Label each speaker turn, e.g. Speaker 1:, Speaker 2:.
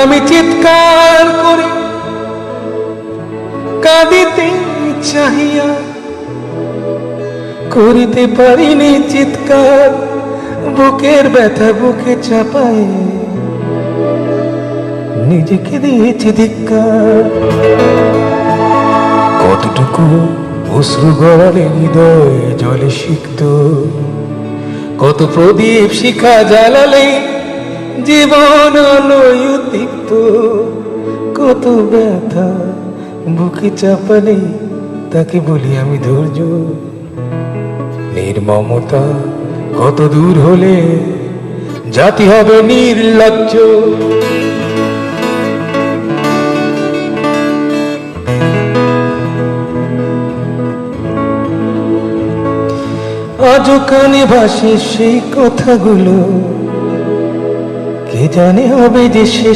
Speaker 1: আমি চিৎকার করে কাঁদিতে চাহিয়া করিতে পারিনি চিৎকার, বুকের ব্যথা বুকে চাপায় নিজেকে দিয়েছি ধিক্কার। কতটুকু অশ্রু গড়ালে হৃদয় জলে সিক্ত, কত প্রদীপ শিখা জ্বালালে জীবন আলোয় উদ্দীপ্ত, কত ব্যথা বুকে চাপালে তাকে বলি আমি ধৈর্য। নির্মমতা কত দূর হলে জাতি হবে নির্লজ্জ। আজও কানে ভাসে সেই কথাগুলো, কে জানে হবে যে শেষ।